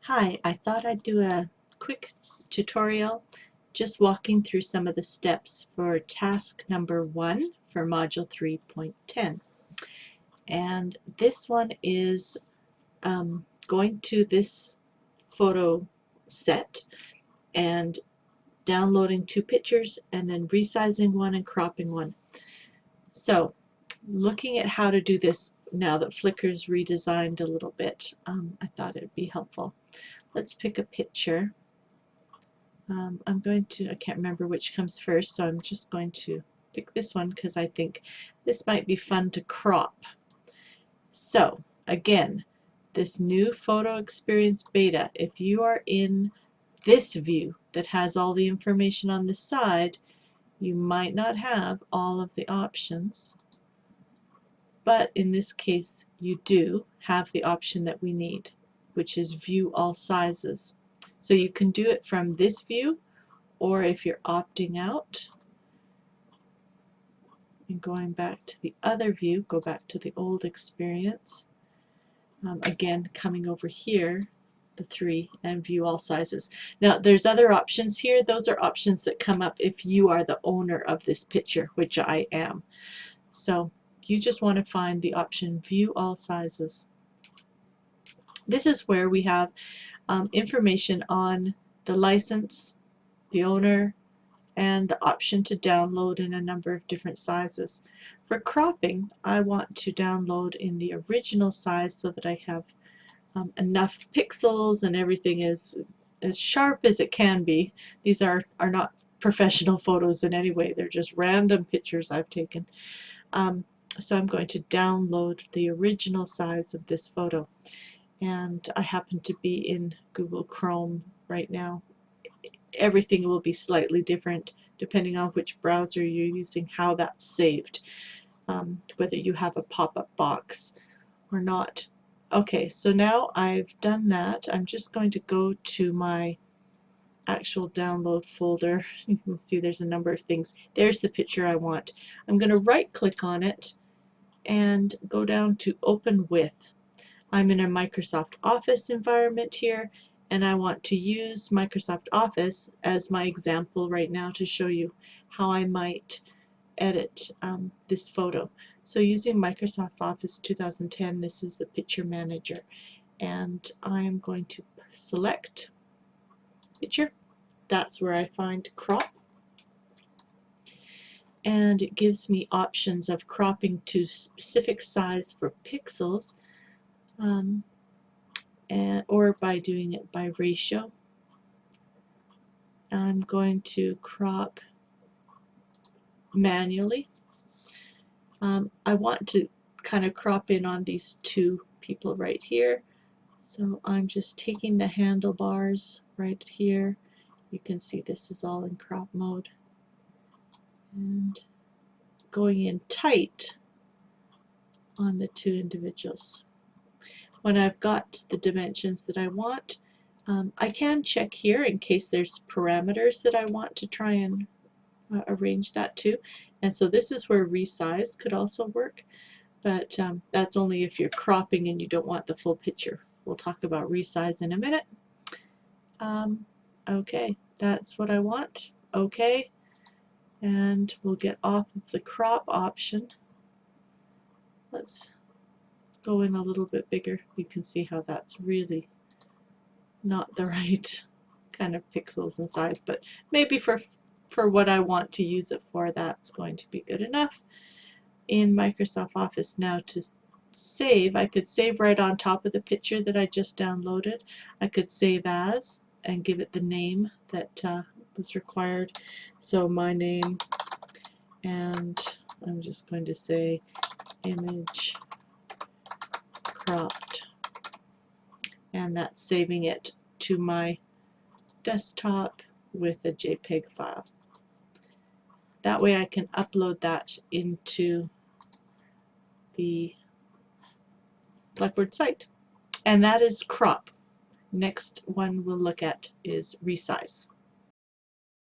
Hi, I thought I'd do a quick tutorial just walking through some of the steps for task number 1 for module 3.10. And this one is going to this photo set and downloading 2 pictures and then resizing one and cropping one. So looking at how to do this now that Flickr's redesigned a little bit, I thought it would be helpful. Let's pick a picture. I can't remember which comes first, so I'm just going to pick this one because I think this might be fun to crop. So again, this new photo experience beta, if you are in this view that has all the information on the side, you might not have all of the options, but in this case you do have the option that we need, which is view all sizes. So you can do it from this view, or if you're opting out and going back to the other view, go back to the old experience. Again, coming over here, the 3, and view all sizes. Now there's other options here. Those are options that come up if you are the owner of this picture, which I am. So you just want to find the option view all sizes. This is where we have information on the license, the owner, and the option to download in a number of different sizes. For cropping, I want to download in the original size so that I have enough pixels and everything is as sharp as it can be. These are not professional photos in any way, they're just random pictures I've taken. So I'm going to download the original size of this photo, and I happen to be in Google Chrome right now. Everything will be slightly different depending on which browser you're using, how that's saved, whether you have a pop-up box or not. Okay, so now I've done that. I'm just going to go to my actual download folder. You can see there's a number of things. There's the picture I want. I'm going to right click on it and go down to Open With. I'm in a Microsoft Office environment here, and I want to use Microsoft Office as my example right now to show you how I might edit this photo. So using Microsoft Office 2010, this is the picture manager, and I am going to select picture. That's where I find crop, and it gives me options of cropping to specific size for pixels, or by doing it by ratio. I'm going to crop manually. I want to kind of crop in on these 2 people right here, so I'm just taking the handlebars right here. You can see this is all in crop mode, and going in tight on the 2 individuals. When I've got the dimensions that I want, I can check here in case there's parameters that I want to try and arrange that to. And so this is where resize could also work, but that's only if you're cropping and you don't want the full picture. We'll talk about resize in a minute. Okay, that's what I want. Okay, and we'll get off of the crop option. Let's go in a little bit bigger. You can see how that's really not the right kind of pixels and size, but maybe for what I want to use it for, that's going to be good enough. In Microsoft Office now, to save, I could save right on top of the picture that I just downloaded. I could save as and give it the name that was required. So my name, and I'm just going to say image cropped, and that's saving it to my desktop with a JPEG file. That way I can upload that into the Blackboard site. And that is crop. Next one we'll look at is resize.